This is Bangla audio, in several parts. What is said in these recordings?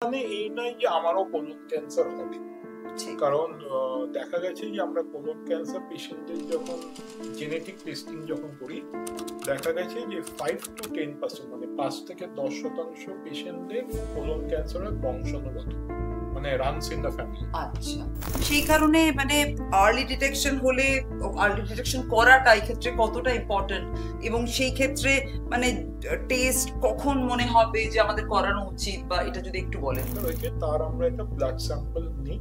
মানে এই নয় যে আমারও কোলন ক্যান্সার হবে, কারণ দেখা গেছে যে আমরা কোলন ক্যান্সার পেশেন্টদের যখন জেনেটিক টেস্টিং যখন করি, দেখা গেছে যে 5-10%, মানে 5-10% পেশেন্টদের কোলন ক্যান্সারের বংশানুগত, মানে রানস ইন দ্য ফ্যামিলি। আচ্ছা, সেই কারণে মানে আর্লি ডিটেকশন হলে, আর্লি ডিটেকশন করাটা এই ক্ষেত্রে কতটা ইম্পর্টেন্ট, এবং সেই ক্ষেত্রে মানে টেস্ট কখন মনে হবে যে আমাদের করানো উচিত, বা এটা যদি একটু বলেন। তার আমরা একটা ব্লাড স্যাম্পল নিই,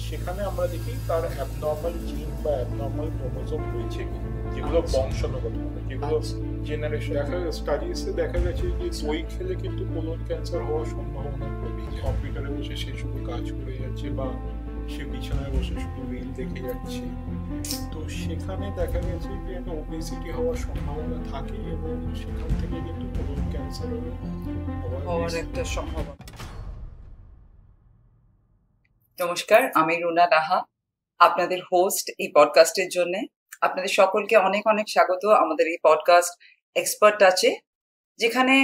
সেখানে আমরা দেখি তার অ্যাবনর্মাল জিন বা অ্যাবনর্মাল ক্রোমোসোম রয়েছে যেগুলো বংশানুগত, যেগুলো জেনারেশন। স্টাডিজে দেখা গেছে যে দই খেলে কিন্তু কোলন ক্যান্সার হওয়ার সম্ভাবনা কমে। কম্পিউটারে বসে সে শুধু কাজ করে যাচ্ছে বা সে বিছানায় বসে শুধু রিল দেখে যাচ্ছে, তো সেখানে দেখা গেছে যে একটা ওবেসিটি হওয়ার সম্ভাবনা থাকে, এবং সেখান থেকে কিন্তু কোলন ক্যান্সার হওয়ার একটা সম্ভাবনা। নমস্কার, আমি রুনা রাহা, আপনাদের হোস্ট এই পডকাস্টের জন্য। আপনাদের সকলকে অনেক অনেক স্বাগত আমাদের এই পডকাস্ট এক্সপার্ট টাচে, যেখানে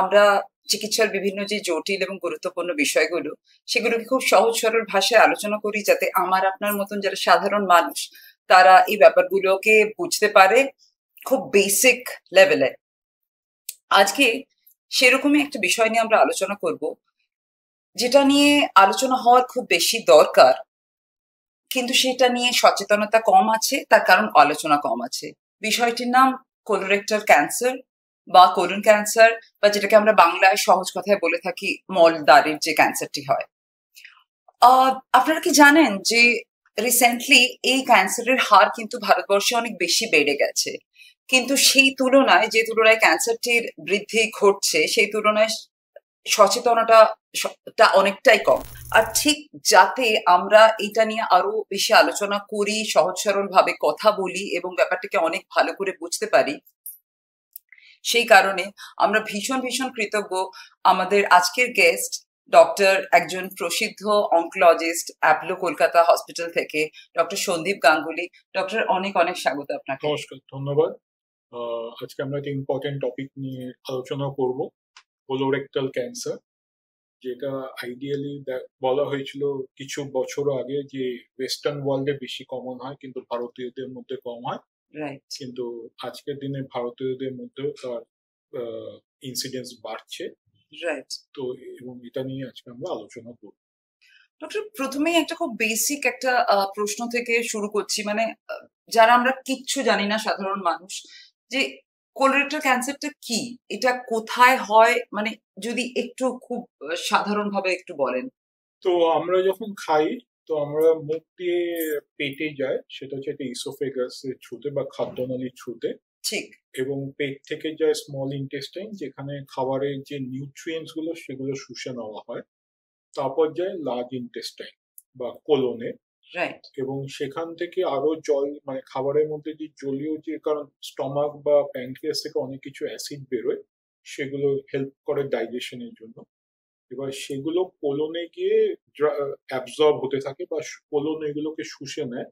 আমরা চিকিৎসার বিভিন্ন যে জটিল এবং গুরুত্বপূর্ণ বিষয়গুলো, সেগুলোকে খুব সহজ সরল ভাষায় আলোচনা করি, যাতে আমার আপনার মতন যারা সাধারণ মানুষ তারা এই ব্যাপারগুলোকে বুঝতে পারে খুব বেসিক লেভেলে। আজকে সেরকমই একটা বিষয় নিয়ে আমরা আলোচনা করব, যেটা নিয়ে আলোচনা হওয়ার খুব বেশি দরকার, কিন্তু সেটা নিয়ে সচেতনতা কম আছে, তার কারণ আলোচনা কম আছে। বিষয়টির নাম কোলোরেক্টাল ক্যান্সার বা কোলন ক্যান্সার, বা যেটাকে আমরা বাংলায় সহজ কথায় বলে থাকি মলদ্বারের যে ক্যান্সারটি হয়। আপনারা কি জানেন যে রিসেন্টলি এই ক্যান্সারের হার কিন্তু ভারতবর্ষে অনেক বেশি বেড়ে গেছে, কিন্তু সেই তুলনায় যে তুলনায় ক্যান্সারটির বৃদ্ধি ঘটছে, সেই তুলনায় সচেতনতা অনেকটাই কম। আর ঠিক যাতে আমরা এটা নিয়ে আরো বেশি আলোচনা করি, সহজ সরল ভাবে কথা বলি এবং ব্যাপারটাকে অনেক ভালো করে বুঝতে পারি, সেই কারণে আমরা ভীষণ ভীষণ কৃতজ্ঞ আমাদের আজকের গেস্ট ডক্টর, একজন প্রসিদ্ধ অনকোলজিস্ট অ্যাপোলো কলকাতা হসপিটাল থেকে, ডক্টর সন্দীপ গাঙ্গুলি। ডক্টর, অনেক অনেক স্বাগত আপনাকে। নমস্কার, ধন্যবাদ। আজকে আমরা একটা ইম্পর্টেন্ট টপিক নিয়ে আলোচনা করব, কোলোরেক্টাল ক্যান্সার, যেটা আইডিয়ালি বলা হয়েছিল কিছু বছর আগে যে ওয়েস্টার্ন ওয়ার্ল্ডে বেশি কমন হয়, কিন্তু ভারতীয়দের মধ্যে কম হয়। কিন্তু আজকের দিনে ভারতীয়দের মধ্যেও তার ইনসিডেন্স বাড়ছে। তো এবং এটা নিয়ে আজকে আমরা আলোচনা করব। ডক্টর, প্রথমেই একটা খুব বেসিক একটা প্রশ্ন থেকে শুরু করছি, মানে যারা আমরা কিচ্ছু জানি না সাধারণ মানুষ, যে কোলোরেক্টাল ক্যান্সারটা কি, এটা কোথায় হয়, মানে যদি একটু খুব সাধারণ ভাবে একটু বলেন। তো আমরা যখন খাই, তো আমরা মুখ দিয়ে পেটে যায়, সেটা হচ্ছে একটা ইসোফেগাসের থ্রুতে বা খাদ্যনালীর থ্রুতে, ঠিক, এবং পেট থেকে যায় স্মল ইন্টেস্টাইন, যেখানে খাবারের যে নিউট্রিয়েন্টস গুলো সেগুলো শুষে নেওয়া হয়, তারপর যায় লার্জ ইন্টেস্টাইন বা কোলনে, এবং সেখান থেকে আরো জল, মানে খাবারের মধ্যে যে জলীয়, যে কারণ স্টমাক বা প্যানক্রিয়াস থেকে অনেক কিছু অ্যাসিড বেরোয়, সেগুলো হেল্প করে ডাইজেশনের জন্য। এবার সেগুলো কোলনে গিয়ে অ্যাবজর্ব হতে থাকে বা কোলন এগুলোকে শুষে নেয়,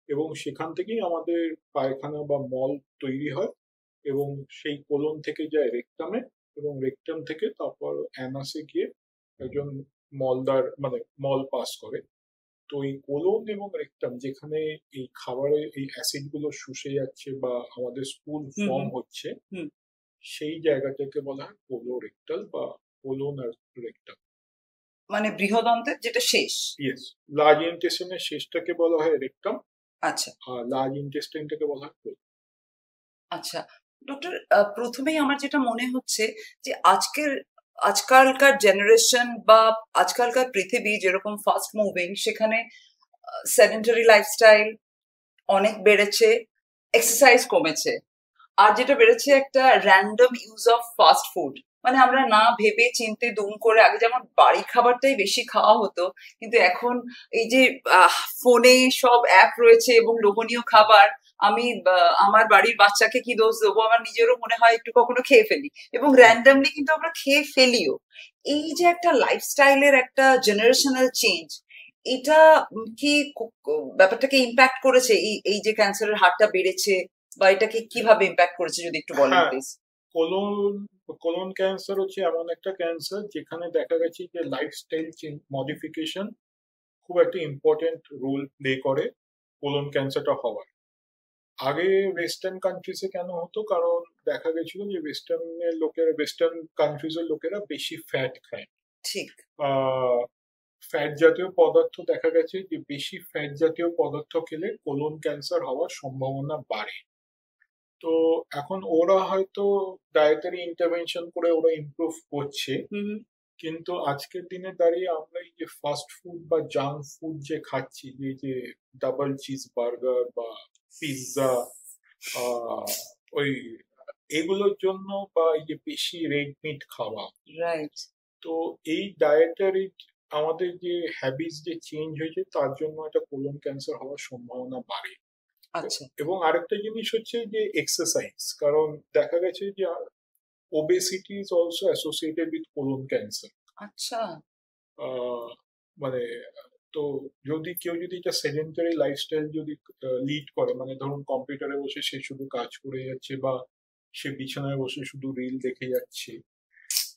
এবং সেখান থেকেই আমাদের পায়খানা বা মল তৈরি হয়, এবং সেই কোলন থেকে যায় রেকটামে, এবং রেকটাম থেকে তারপর অ্যানাসে গিয়ে একজন মলদার, মানে মল পাস করে। তো এই কোলন এবং রেকটাম, যেখানে এই খাবারের এই অ্যাসিড গুলো শুষে যাচ্ছে বা আমাদের স্পুল ফর্ম হচ্ছে, সেই জায়গাটাকে বলা হয় কোলোরেক্টাল বা কোলন আর রেকটাম, মানে বৃহদন্তের যেটা শেষ। ইয়েস, লার্জ ইন্টেস্টাইনের শেষটাকে বলা হয় রেকটাম। আচ্ছা, আর লার্জ ইন্টেস্টাইনটাকে বলা হয় কোলন। আচ্ছা ডক্টর, প্রথমেই আমার যেটা মনে হচ্ছে যে আজকালকার জেনারেশন বা আজকালকার পৃথিবী যেরকম ফাস্ট মুভিং, সেখানে সেডেন্টারি লাইফস্টাইল অনেক বেড়েছে, এক্সারসাইজ কমেছে, আর যেটা বেড়েছে একটা random use of fast food. মানে আমরা না ভেবে চিনতে দুম করে, আগে যেমন বাড়ির খাবারটাই বেশি খাওয়া হতো, কিন্তু এখন এই যে ফোনে সব অ্যাপ রয়েছে এবং লোভনীয় খাবার, আমি আমার বাড়ির বাচ্চাকে কি দোষ দেবো, আমার নিজেরও মনে হয় একটু কখনো খেয়ে ফেলি, এবং র্যান্ডামলি কিন্তু আমরা খেয়ে ফেলিও। এই যে একটা লাইফস্টাইলের একটা জেনারেশনাল চেঞ্জ, এটা কি ব্যাপারটাকে ইম্প্যাক্ট করেছে, এই যে ক্যান্সারের হারটা বেড়েছে, বা এটাকে কিভাবে ইম্প্যাক্ট করেছে যদি একটু বলেন প্লিজ। কোলন কোলন ক্যান্সার হচ্ছে এমন একটা ক্যান্সার যেখানে দেখা গেছে যে লাইফস্টাইল মডিফিকেশন খুব একটা ইম্পর্টেন্ট রোল প্লে করে কোলন ক্যান্সারটা হওয়ার। আগে ওয়েস্টার্ন কান্ট্রিজে কেন হতো, কারণ দেখা গেছিল যে ওয়েস্টার্ন কান্ট্রিজের লোকেরা বেশি ফ্যাট খায়। ঠিক। ফ্যাট জাতীয় পদার্থ দেখা গেছে যে বেশি ফ্যাট জাতীয় পদার্থ খেলে কোলন ক্যান্সার হওয়ার সম্ভাবনা বাড়ে। তো এখন ওরা হয়তো ডায়েটারি ইন্টারভেনশন করে ওরা ইমপ্রুভ করছে, কিন্তু আজকের দিনে দাঁড়িয়ে আমরা এই যে ফাস্ট ফুড বা জাঙ্ক ফুড যে খাচ্ছি, যে ডাবল চিজ বার্গার বা পিৎজা, ওই এগুলোর জন্য বা এই যে বেশি রেড মিট খাওয়া, রাইট, তো এই ডায়েটারি আমাদের যে হ্যাবিটস যে চেঞ্জ হয়েছে তার জন্য একটা কোলন ক্যান্সার হওয়ার সম্ভাবনা বাড়ে। আচ্ছা। এবং আরেকটা জিনিস হচ্ছে যে এক্সারসাইজ, কারণ দেখা গেছে যে obesity is also associated with colon cancer. আচ্ছা। মানে তো যদি কেউ যদি একটা সেডেন্টারি লাইফস্টাইল যদি লিড করে, মানে ধরুন কম্পিউটারে বসে সে শুধু কাজ করে যাচ্ছে বা সে বিছানায় বসে শুধু রিল দেখে যাচ্ছে,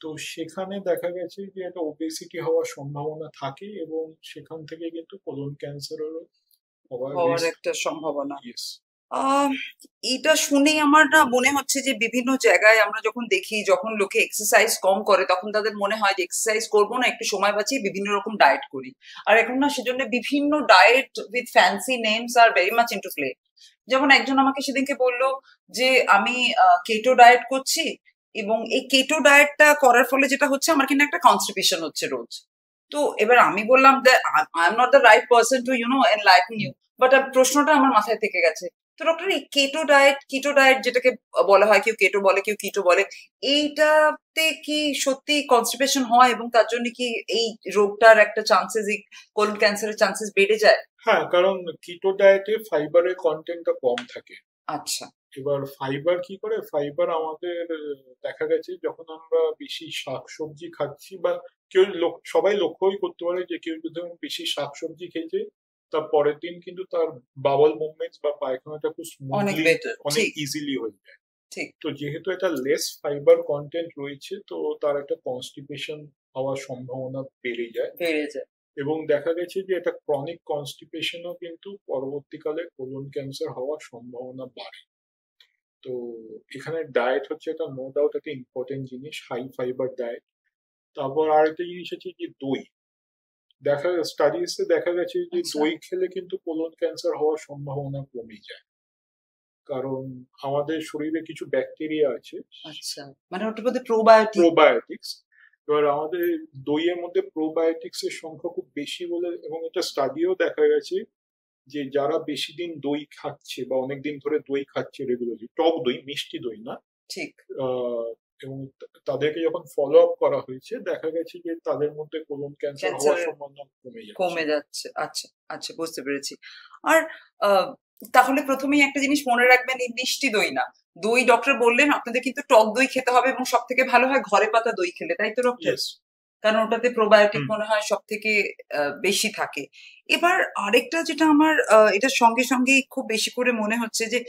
তো সেখানে দেখা গেছে যে একটা ওবেসিটি হওয়ার সম্ভাবনা থাকে এবং সেখান থেকে কিন্তু কোলন ক্যান্সারেরও হওয়ার একটা সম্ভাবনা। ইয়েস। এটা শুনেই আমার না মনে হচ্ছে যে বিভিন্ন জায়গায় আমরা যখন দেখি, যখন লোকে এক্সারসাইজ কম করে তখন তাদের মনে হয় যে এক্সারসাইজ করবো না, একটু সময় বাঁচিয়ে বিভিন্ন রকম ডায়েট করি। আর এখন না সেজন্য বিভিন্ন diet with fancy names are very much into play. যেমন একজন আমাকে সেদিনকে বললো যে আমি কেটো ডায়েট করছি, এবং এই কেটো ডায়েটটা করার ফলে যেটা হচ্ছে আমার কিন্তু একটা কনস্টিপেশন হচ্ছে রোজ। তো এবার আমি বললাম I am not the right person to enlighten you, but প্রশ্নটা আমার মাথায় থেকে গেছে। তো ডক্টর, এই কিটো ডায়েট যেটাকে বলা হয়, কেউ কেটো বলে কেউ কিটো বলে, এইটাতে কি সত্যি কনস্টিপেশন হয় এবং তার জন্য কি এই রোগটার একটা চান্সেস, এই কোলন ক্যান্সারের চান্সেস বেড়ে যায়? হ্যাঁ, কারণ কিটো ডায়েটে ফাইবারের কন্টেন্টটা কম থাকে। আচ্ছা। এবার ফাইবার কি করে, ফাইবার আমাদের দেখা গেছে যখন আমরা বেশি শাকসবজি খাচ্ছি বা সবাই লক্ষ্যই করতে পারে যে কেউ যদি বেশি শাকসবজি খেয়েছে তার পরের দিন কিন্তু তার বাওয়েল মুভমেন্টস বা পায়খানাটা খুব স্মুথলি অনেক ইজিলি হয়ে যায়। তো যেহেতু এটা লেস ফাইবার কন্টেন্ট রয়েছে, তো তার একটা কনস্টিপেশন হওয়ার সম্ভাবনা বেড়ে যায়। এবং দেখা গেছে যে এটা ক্রনিক কনস্টিপেশনও কিন্তু পরবর্তীকালে কোলন ক্যান্সার হওয়ার সম্ভাবনা বাড়ে। তো এখানে ডায়েট হচ্ছে একটা নো ডাউট একটা ইম্পর্টেন্ট জিনিস, হাই ফাইবার ডায়েট। তারপর আরেকটা জিনিস হচ্ছে যে দই। স্টাডিজে দেখা গেছে যে দই খেলে কিন্তু কোলন ক্যান্সার হওয়ার সম্ভাবনা কমে যায়, কারণ আমাদের শরীরে কিছু ব্যাকটেরিয়া আছে, আচ্ছা, মানে ওটার মধ্যে প্রোবায়োটিক্স। এবার আমাদের দইয়ের মধ্যে প্রোবায়োটিক্স এর সংখ্যা খুব বেশি বলে, এবং এটা স্টাডিও দেখা গেছে যে যারা বেশি দিন দই খাচ্ছে বা অনেকদিন ধরে দই খাচ্ছে রেগুলারলি, টক দই, মিষ্টি দই না, ঠিক, এবং তাদেরকে যখন ফলো আপ করা হয়েছে দেখা গেছে যে তাদের মধ্যে কোলন ক্যান্সার হওয়ার সম্ভাবনা কমে যাচ্ছে। আচ্ছা আচ্ছা, বুঝতে পেরেছি। আর তাহলে প্রথমেই একটা জিনিস মনে রাখবেন, এই মিষ্টি দই না, দই ডক্টর বললেন আপনাদের কিন্তু টক দই খেতে হবে, এবং সব থেকে ভালো হয় ঘরে পাতা দই খেলে, তাই তো ডক্টর? কারণ ওটাতে প্রোবায়োটিক মনে হয় সব থেকে বেশি থাকে। এবার আরেকটা যেটা আমার এটার সঙ্গে সঙ্গে খুব বেশি করে মনে হচ্ছে যে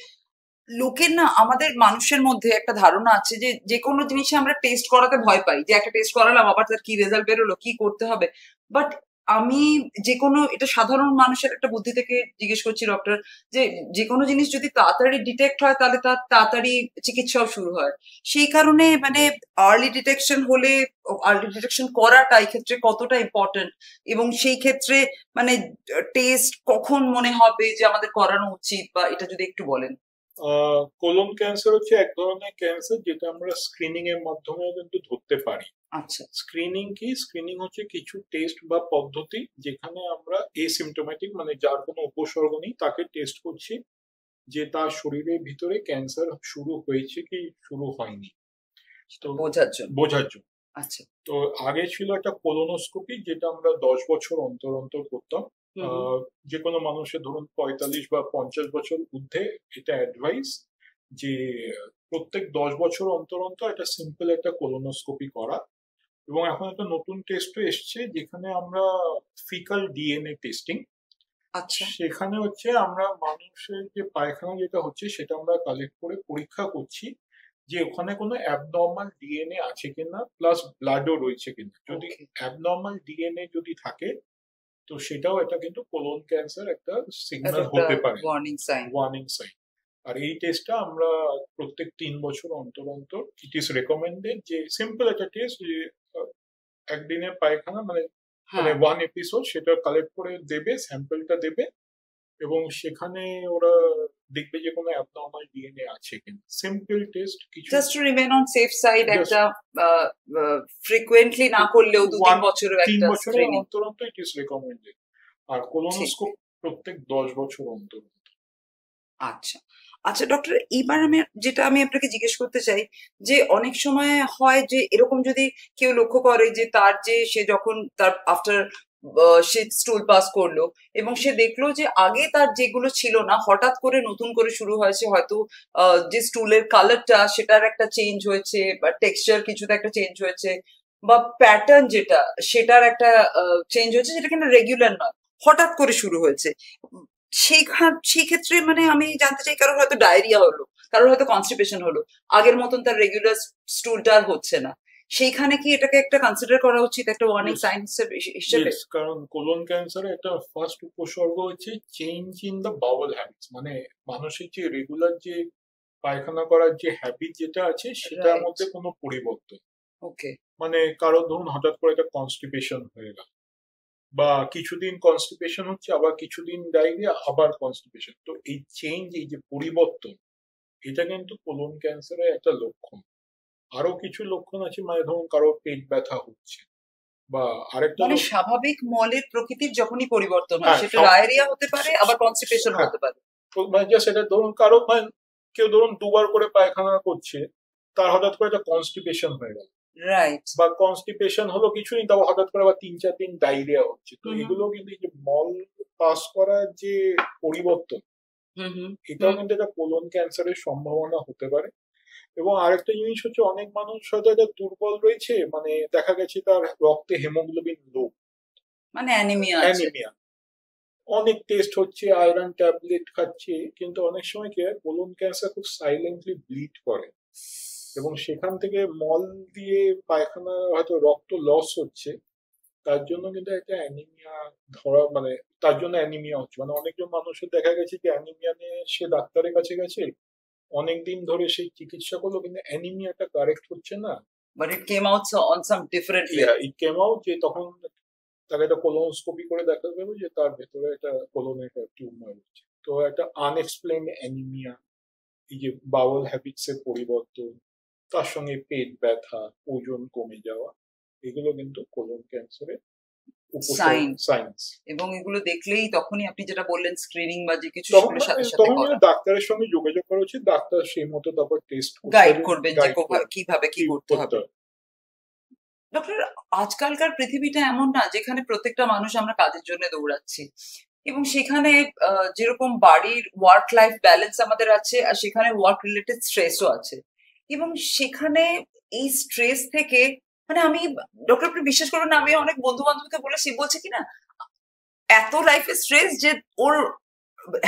লোকের না, আমাদের মানুষের মধ্যে একটা ধারণা আছে যে যে কোনো জিনিসে আমরা টেস্ট করাতে ভয় পাই, যে একটা টেস্ট করালাম আবার তার কি রেজাল্ট বেরোলো, কি করতে হবে। বাট আমি যে কোনো, এটা সাধারণ মানুষের একটা বুদ্ধি থেকে জিজ্ঞেস করছি ডক্টর, যে যে কোনো জিনিস যদি তাড়াতাড়ি ডিটেক্ট হয় তাহলে তার তাড়াতাড়ি চিকিৎসাও শুরু হয়। সেই কারণে মানে আর্লি ডিটেকশন করাটা এই ক্ষেত্রে কতটা ইম্পর্টেন্ট, এবং সেই ক্ষেত্রে মানে টেস্ট কখন মনে হবে যে আমাদের করানো উচিত, বা এটা যদি একটু বলেন। কোলন ক্যান্সার হচ্ছে এক ধরনের ক্যান্সার যেটা আমরা স্ক্রিনিং এর মাধ্যমে কিন্তু ধরতে পারি। আচ্ছা, স্ক্রিনিং কি? স্ক্রিনিং হচ্ছে কিছু টেস্ট বা পদ্ধতি যেখানে আমরা এসিমটোম্যাটিক, মানে যার কোনো উপসর্গ নেই, তাকে টেস্ট করছি যে তার শরীরের ভিতরে ক্যান্সার শুরু হয়েছে কি শুরু হয়নি, তো বোঝার জন্য। আচ্ছা। তো আগে ছিল একটা কোলোনোস্কোপি, যেটা আমরা 10 বছর অন্তর অন্তর করতাম। যে কোনো মানুষের ধরুন 45 বা 50 বছর ঊর্ধ্বে এটা অ্যাডভাইস যে প্রত্যেক 10 বছর অন্তর অন্তর একটা সিম্পল একটা কোলোনোস্কোপি করা। এবং এখন একটা নতুন টেস্টও এসছে যেখানে আমরা ফিকাল ডিএনএ টেস্টিং, আচ্ছা, সেখানে হচ্ছে আমরা মানুষের যে পায়খানা যেটা হচ্ছে সেটা আমরা কালেক্ট করে পরীক্ষা করছি যে ওখানে কোনো অ্যাবনর্মাল ডিএনএ আছে কিনা, প্লাস ব্লাডও রয়েছে কিনা। যদি অ্যাবনর্মাল ডিএনএ যদি থাকে, তো সেটাও এটা কিন্তু কোলন ক্যান্সার একটা সিগন্যাল হতে পারে, ওয়ার্নিং সাইন। আর এই টেস্টটা আমরা প্রত্যেক 3 বছর অন্তর অন্তর, ইট ইজ রেকমেন্ডেড, যে সিম্পল একটা টেস্ট, যে একদিনের পায়খানা মানে 1 এপিসোড সেটা কালেক্ট করে দেবে, স্যাম্পলটা দেবে, এবং সেখানে ওরা দেখবে যে কোনো অ্যাবনর্মাল ডিএনএ আছে কিনা। সিম্পল টেস্ট, কিছু just to remain on safe side, একটা ফ্রিকোয়েন্টলি না করলেও 2-3 বছরের একটা স্ক্রিনিং অন্তর অন্তর ইট ইজ রেকমেন্ডেড। আর কোলোনোস্কোপ প্রত্যেক 10 বছর অন্তর। আচ্ছা আচ্ছা ডক্টর, এইবার আমি আপনাকে জিজ্ঞেস করতে চাই যে অনেক সময় হয় যে এরকম যদি কেউ লক্ষ্য করে যে তার যে সে যখন তার আফটার সে স্টুল পাস করলো এবং সে দেখলো যে আগে তার যেগুলো ছিল না হঠাৎ করে নতুন করে শুরু হয়েছে, হয়তো যে স্টুলের কালারটা সেটার একটা চেঞ্জ হয়েছে, বা টেক্সচার কিছুতে একটা চেঞ্জ হয়েছে, বা প্যাটার্ন যেটা সেটার একটা চেঞ্জ হয়েছে, যেটা কিন্তু রেগুলার নয়, হঠাৎ করে শুরু হয়েছে। সেই ক্ষেত্রে মানে আমি জানতে চাই, কারোর হয়তো ডায়রিয়া হলো, কারোর হয়তো কনস্টিপেশন হলো, আগের মতন তার রেগুলার স্টুলটা আর হচ্ছে না, সেইখানে কি এটাকে একটা কনসিডার করা উচিত একটা ওয়ার্নিং সাইন হিসেবে? কারণ কোলন ক্যান্সারের একটা ফার্স্ট উপসর্গ হচ্ছে change in the Baul habits, মানে মানুষের যে রেগুলার যে পায়খানা করার যে হ্যাবিট যেটা আছে সেটার মধ্যে কোনো পরিবর্তন। ওকে, মানে কারো ধরুন হঠাৎ করে একটা কনস্টিপেশন হয়ে গেল, বা কিছুদিন কনস্টিপেশন হচ্ছে, আবার কিছুদিন ডায়রিয়া, আবার কনস্টিপেশন। তো এই চেঞ্জ, এই যে পরিবর্তন, এটা কিন্তু কোলন ক্যান্সারের একটা লক্ষণ। আরো কিছু লক্ষণ আছে, মানে ধরুন কারো পেট ব্যথা হচ্ছে, বা আরেকটা মানে স্বাভাবিক মলের প্রকৃতির যখনই পরিবর্তন হয়, সেটা ডায়রিয়া হতে পারে, আবার কনস্টিপেশন হতে পারে। মানে সেটা ধরুন কারো কেউ ধরুন 2বার করে পায়খানা করছে, তার হঠাৎ করে একটা কনস্টিপেশন হয়ে গেল, রাইট, বা কনস্টিপেশন হলো কিছুদিন, তারপর হঠাৎ করে আবার 3-4 দিন ডায়রিয়া হচ্ছে। তো এগুলো কিন্তু এই যে মল পাস করার যে পরিবর্তন, এটাও কিন্তু একটা কোলন ক্যান্সারের সম্ভাবনা হতে পারে। এবং আরেকটা জিনিস হচ্ছে, অনেক মানুষ হয়তো এটা দুর্বল রয়েছে, মানে দেখা গেছে তার রক্তে হেমোগ্লোবিন লো, মানে অ্যানিমিয়া, অনেক টেস্ট হচ্ছে, আয়রন ট্যাবলেট খাচ্ছে, কিন্তু অনেক সময় কি হয়, কোলন ক্যান্সার খুব সাইলেন্টলি ব্লিড করে, এবং সেখান থেকে মল দিয়ে পায়খানা হয়তো রক্ত লস হচ্ছে, তার জন্য কিন্তু একটা অ্যানিমিয়া ধরা, মানে তার জন্য অ্যানিমিয়া হচ্ছে। মানে অনেকজন মানুষের দেখা গেছে যে অ্যানিমিয়া নিয়ে সে ডাক্তারের কাছে গেছে, অনেকদিন ধরে সেই চিকিৎসা করলো, কিন্তু অ্যানিমিয়াটা কারেক্ট হচ্ছে না। But it came out on some different way. Yeah, it came out যে তখন তাকে একটা কোলোনোস্কোপি করে দেখা গেল যে তার ভেতরে একটা কোলনে একটা টিউমার হচ্ছে। তো একটা আনএক্সপ্লেইনড অ্যানিমিয়া, এই যে বাউল হ্যাবিটস এর পরিবর্তন, তার সঙ্গে পেট ব্যথা, ওজন কমে যাওয়া, এগুলো কিন্তু কোলন ক্যান্সারের সাইন্স। এবং এগুলো দেখলেই তখনই আপনি যেটা বললেন স্ক্রিনিং বা যে কিছু, তখন ডাক্তারের সঙ্গে যোগাযোগ করা উচিত, ডাক্তার সেই মতো তারপর টেস্ট গাইড করবেন যে কিভাবে কি করতে হবে। ডক্টর, আজকালকার পৃথিবীটা এমন না যেখানে প্রত্যেকটা মানুষ আমরা কাজের জন্য দৌড়াচ্ছি, এবং সেখানে যেরকম বাড়ির ওয়ার্ক লাইফ ব্যালেন্স আমাদের আছে, আর সেখানে ওয়ার্ক রিলেটেড স্ট্রেসও আছে, এবং সেখানে এই স্ট্রেস থেকে মানে আমি ডক্টর, আপনি বিশ্বাস করবেন না, আমি অনেক বন্ধু বান্ধবকে বলছে কিনা এত লাইফে স্ট্রেস যে ওর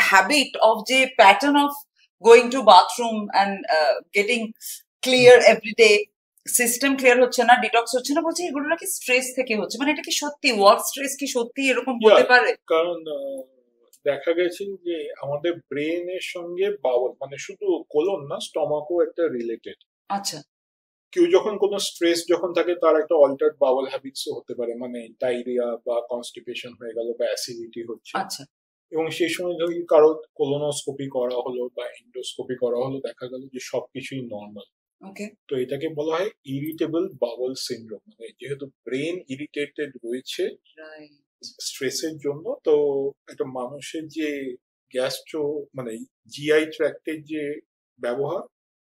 হ্যাবিট অফ যে pattern of going to bathroom and getting clear everyday, system clear হচ্ছে না, ডিটক্স হচ্ছে না, বলছে এগুলো নাকি স্ট্রেস থেকে হচ্ছে। মানে এটা কি সত্যি? ওয়ার্ক স্ট্রেস কি সত্যি এরকম হতে পারে? কারণ দেখা গেছে যে আমাদের ব্রেনের সঙ্গে বাউল, মানে শুধু কোলন না, স্টমাকও একটা রিলেটেড। আচ্ছা, কেউ যখন কোনো স্ট্রেস যখন থাকে, তার একটা অল্টার্ড বাউল হ্যাবিটসও হতে পারে, মানে ডায়রিয়া বা কনস্টিপেশন হয়ে গেল, বা অ্যাসিডিটি হচ্ছে। আচ্ছা, এবং সেই সময় যদি কারো কোলোনোস্কোপি করা হলো বা এন্ডোস্কোপি করা হলো, দেখা গেল যে সবকিছুই নর্মাল। তো এটাকে বলা হয় ইরিটেবল বাউল সিনড্রোম, মানে যেহেতু ব্রেন ইরিটেটেড রয়েছে স্ট্রেসের জন্য, তো একটা মানুষের যে গ্যাস্ট্রো মানে জিআই ট্র্যাক্টের যে ব্যবহার,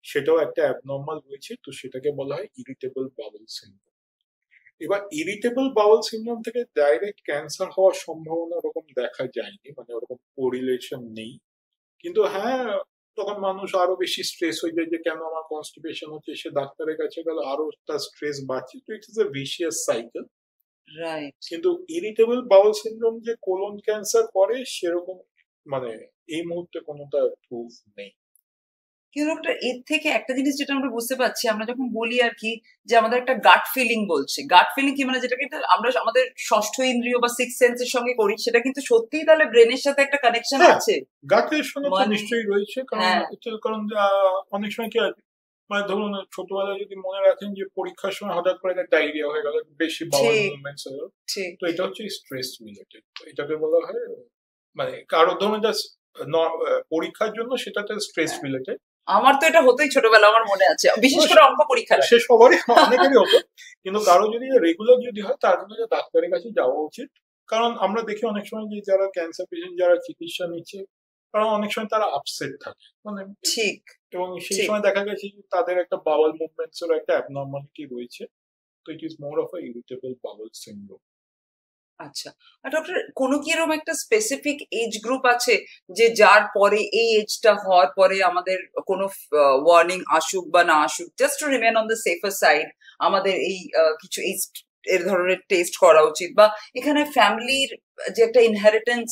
সেটাও একটা অ্যাবনর্মাল রয়েছে, তো সেটাকে বলা হয় ইরিটেবল বাউল সিনড্রোম। এবার ইরিটেবল বাউল সিনড্রোম থেকে ডাইরেক্ট ক্যান্সার হওয়ার সম্ভাবনা ওরকম দেখা যায়নি, মানে ওরকম কোরিলেশন নেই। কিন্তু হ্যাঁ, তখন মানুষ আরো বেশি স্ট্রেস হয়ে যায় যে কেন আমার কনস্টিপেশন হচ্ছে, সে ডাক্তারের কাছে গেল, আরো তার স্ট্রেস বাড়ছে, তো it is a vicious cycle. Right. কিন্তু ইরিটেবল বাউল সিনড্রোম যে কোলন ক্যান্সার করে, সেরকম মানে এই মুহূর্তে কোনো তার প্রুফ নেই। কিন্তু ডক্টর এর থেকে একটা জিনিস যেটা আমরা বুঝতে পারছি, আমরা যখন বলি আর কি যে আমাদের একটা গাট ফিলিং বলছে, গাট ফিলিং কি মানে যেটা কিন্তু আমরা আমাদের ষষ্ঠ ইন্দ্রিয় বা সিক্স সেন্সের সঙ্গে করি, সেটা কিন্তু সত্যিই তাহলে ব্রেনের সাথে একটা কানেকশন আছে। গাটের সঙ্গে তো নিশ্চয়ই রয়েছে, কারণ অনেক সময় কি আছে, মানে ধরুন ছোটবেলায় যদি মনে রাখেন যে পরীক্ষার সময় হঠাৎ করে একটা ডায়রিয়া হয়ে গেল, বেশি বাউল মুভমেন্টস হলো, তো এটা হচ্ছে স্ট্রেস রিলেটেড। এটাকে বলা হয় মানে কারো ধরুন পরীক্ষার জন্য সেটাতে স্ট্রেস রিলেটেড। আমার তো এটা হতোই ছোটবেলা, আমার মনে আছে, বিশেষ করে অঙ্ক পরীক্ষা, সে সবারই অনেকেরই হতো। কিন্তু কারো যদি রেগুলার যদি হয় তার জন্য ডাক্তারের কাছে যাওয়া উচিত। কারণ আমরা দেখি অনেক সময় যে যারা ক্যান্সার পেশেন্ট যারা চিকিৎসা নিচ্ছে, কারণ অনেক সময় তারা আপসেট থাকে, মানে ঠিক, এবং সেই সময় দেখা গেছে তাদের একটা বাউল মুভমেন্টস এর একটা অ্যাবনর্মালিটি রয়েছে, তো it is more of a irritable bowel syndrome. আচ্ছা, ডক্টর কোনো কি এরকম একটা স্পেসিফিক এজ গ্রুপ আছে যে যার পরে এই এজটা হওয়ার পরে আমাদের কোনো ওয়ার্নিং আসুক বা না আসুক, just to remain on the safer side, আমাদের এই কিছু এর ধরনের টেস্ট করা উচিত? বা এখানে ফ্যামিলির যে একটা ইনহেরিটেন্স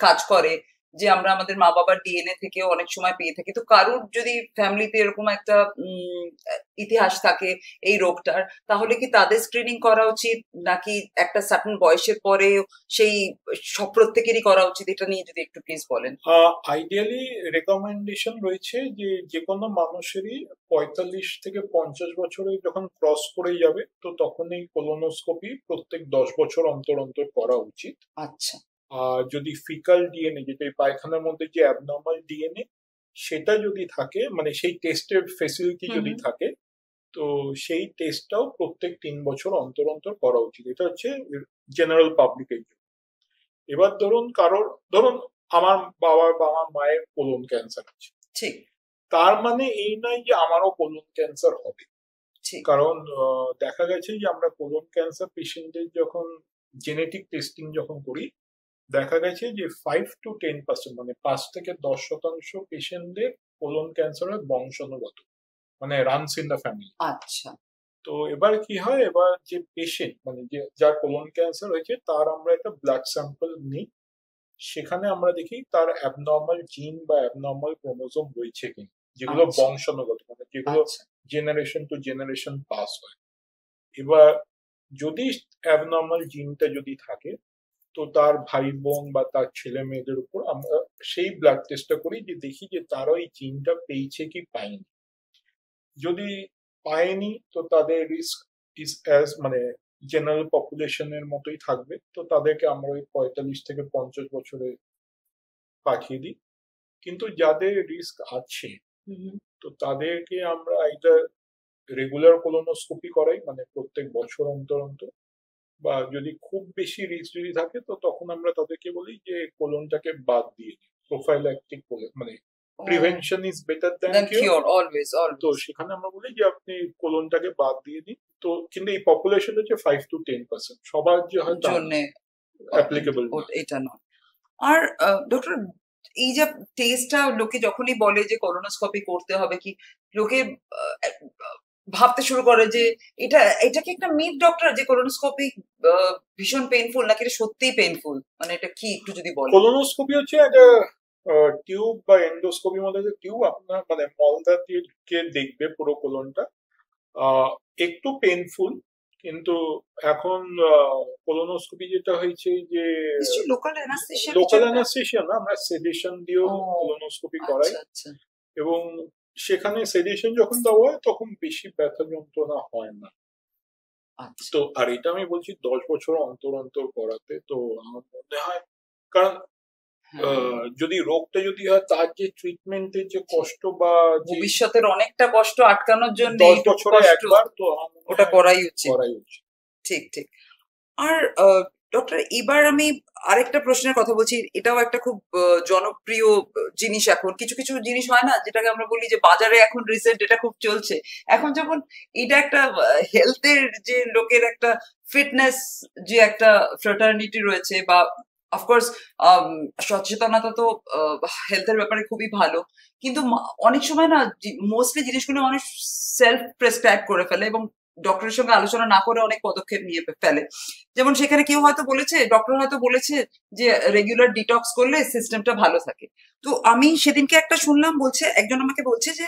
কাজ করে, যে আমরা আমাদের মা বাবার ডিএনএ থেকেও অনেক সময় পেয়ে থাকি, তো কারুর যদি ফ্যামিলিতে এরকম একটা ইতিহাস থাকে এই রোগটার, তাহলে কি তাদের স্ক্রিনিং করা উচিত, নাকি একটা সার্টেন বয়সের পরে সেই সব প্রত্যেকেরই করা উচিত? এটা নিয়ে যদি একটু প্লিজ বলেন। আইডিয়ালি রেকমেন্ডেশন রয়েছে যে কোনো মানুষেরই 45 থেকে 50 বছরে যখন ক্রস করে যাবে, তো তখন এই কোলোনোস্কোপি প্রত্যেক 10 বছর অন্তর অন্তর করা উচিত। আচ্ছা, যদি ফিকাল ডিএনএ, যেটা পায়খানার মধ্যে যে অ্যাবনর্মাল ডিএনএ, সেটা যদি থাকে, মানে সেই টেস্টের ফেসিলিটি যদি থাকে, তো সেই টেস্টটাও প্রত্যেক 3 বছর অন্তর অন্তর করা উচিত। এটা হচ্ছে জেনারেল পাবলিকের জন্য। এবার ধরুন আমার বাবার বা আমার মায়ের কোলন ক্যান্সার আছে, ঠিক, তার মানে এই নয় যে আমারও কোলন ক্যান্সার হবে। কারণ দেখা গেছে যে আমরা কোলন ক্যান্সার পেশেন্টদের যখন জেনেটিক টেস্টিং যখন করি, দেখা গেছে যে 5 to 10%, মানে 5 থেকে 10% পেশেন্টদের কোলন ক্যান্সার হয় বংশানুগত, মানে রানস ইন দ্য ফ্যামিলি। আচ্ছা, তো এবার কি হয়, এবার যে পেশেন্ট মানে যে যার কোলন ক্যান্সার হয়েছে, তার আমরা একটা ব্লাড স্যাম্পল নিই, সেখানে আমরা দেখি তার অ্যাবনর্মাল জিন বা অ্যাবনর্মাল ক্রোমোজোম রয়েছে কিনা, যেগুলো বংশানুগত, মানে যেগুলো জেনারেশন টু জেনারেশন পাস হয়। এবার যদি অ্যাবনর্মাল জিনটা যদি থাকে, তো তার ভাই বোন বা তার ছেলে মেয়েদের উপর আমরা সেই ব্লাড টেস্টটা করি, যে দেখি যে তারা ওই জিনটা পেয়েছে কি পায়নি। যদি পায়নি, তো তাদের রিস্ক ইজ অ্যাজ মানে জেনারেল পপুলেশনের মতোই থাকবে, তো তাদেরকে আমরা ওই 45 থেকে 50 বছরে পাঠিয়ে দিই। কিন্তু যাদের রিস্ক আছে, তো তাদেরকে আমরা এটা রেগুলার কোলোনোস্কোপি করাই, মানে প্রত্যেক বছর অন্তর অন্তর। বা যদি খুব বেশি রিস্ক যদি থাকে, তো তখন আমরা তাদেরকে বলি যে কোলনটাকে বাদ দিয়ে দিই, প্রোফাইল্যাকটিক কোলন, মানে prevention is better than cure always. তো সেখানে আমরা বলি যে আপনি কোলনটাকে বাদ দিয়ে দিন। তো কিন্তু এই পপুলেশন হচ্ছে 5 to 10%, সবার যে হয় জন্য অ্যাপ্লিকেবল এটা নয়। আর ডক্টর, এই যে টেস্টটা লোকে যখনই বলে যে কোলোনোস্কোপি করতে হবে, কি লোকে ভাবতে শুরু করে যে এটা কি একটা মিথ ডক্টর, যে কোলোনোস্কোপি ভীষণ পেইনফুল, নাকি এটা সত্যিই পেইনফুল, মানে এটা কি একটু যদি বলেন। কোলোনোস্কোপি হচ্ছে একটা টিউব বা এন্ডোস্কোপির মধ্যে যে টিউব আপনার মানে মলদা দিয়ে দেখবে পুরো কোলনটা, একটু পেইনফুল। কিন্তু এখন কোলোনোস্কোপি যেটা হয়েছে যে লোকাল অ্যানাস্থেশিয়া না, আমরা সেডেশন দিয়েও কোলোনোস্কোপি করাই, এবং সেখানে সেডেশন যখন দেওয়া হয় তখন বেশি ব্যথা যন্ত্রণা হয় না। তো আর এটা আমি বলছি 10 বছর অন্তর অন্তর করাতে, তো আমার মনে হয়, কারণ যদি রোগটা যদি হয়, তার যে ট্রিটমেন্টের যে কষ্ট বা ভবিষ্যতের অনেকটা কষ্ট আটকানোর জন্য 10 বছরে একবার তো ওটা করাই উচিত। ঠিক ঠিক। আর ডক্টর, এবার আমি আরেকটা প্রশ্নের কথা বলছি, এটাও একটা খুব জনপ্রিয় জিনিস। এখন কিছু কিছু জিনিস হয় না, যেটাকে আমরা বলি যে বাজারে এখন রিসেন্ট এটা খুব চলছে। এখন যখন এটা একটা হেলথের যে লোকের একটা ফিটনেস যে একটা ফ্রেটার্নিটি রয়েছে, বা অফকোর্স সচেতনতা তো হেলথের ব্যাপারে খুবই ভালো, কিন্তু অনেক সময় না মোস্টলি জিনিসগুলো মানুষ সেলফ প্রেসক্রাইব করে ফেলে, এবং ডক্টরের সঙ্গে আলোচনা না করে অনেক পদক্ষেপ নিয়ে ফেলে। যেমন সেখানে কেউ হয়তো বলেছে, ডক্টর হয়তো বলেছে যে রেগুলার ডিটক্স করলে সিস্টেমটা ভালো থাকে। তো আমি সেদিনকে একটা শুনলাম, বলছে একজন আমাকে বলছে যে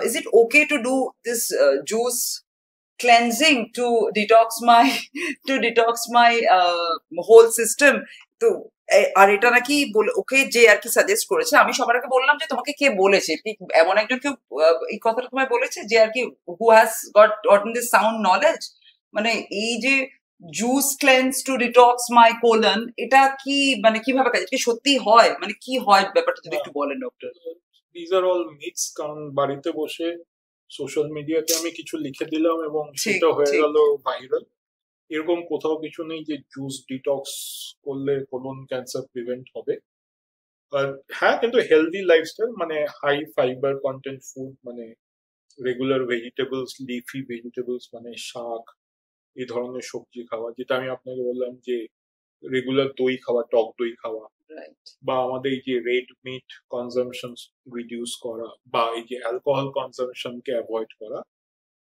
is it okay to do this juice cleansing to detox my to detox my whole system? তো আর এটা নাকি ওকে যে আর কি সাজেস্ট করেছে, আমি সবার আগে বললাম যে তোমাকে কে বলেছে, ঠিক এমন একজন কেউ এই কথাটা তোমায় বলেছে যে আর কি who has gotten this sound knowledge? মানে এই যে juice cleanse to detox my colon, এটা কি মানে কিভাবে কাজ, কি সত্যি হয়, মানে কি হয় ব্যাপারটা যদি একটু বলেন doctor. This are all myths, কারণ বাড়িতে বসে সোশ্যাল মিডিয়াতে আমি কিছু লিখে দিলাম এবং সেটা হয়ে গেল ভাইরাল। এরকম কোথাও কিছু নেই যে জুস ডিটক্স করলে কোলন ক্যান্সার প্রিভেন্ট হবে। হ্যাঁ, কিন্তু হেলদি লাইফস্টাইল মানে হাই ফাইবার কন্টেন্ট ফুড, মানে রেগুলার ভেজিটেবলস, লিফি ভেজিটেবলস মানে শাক, এই ধরনের সবজি খাওয়া, যেটা আমি আপনাকে বললাম যে রেগুলার দই খাওয়া, টক দই খাওয়া, বা আমাদের এই যে রেড মিট কনজাম্পশন রিডিউস করা, বা এই যে অ্যালকোহল কনজাম্পশনকে অ্যাভয়েড করা,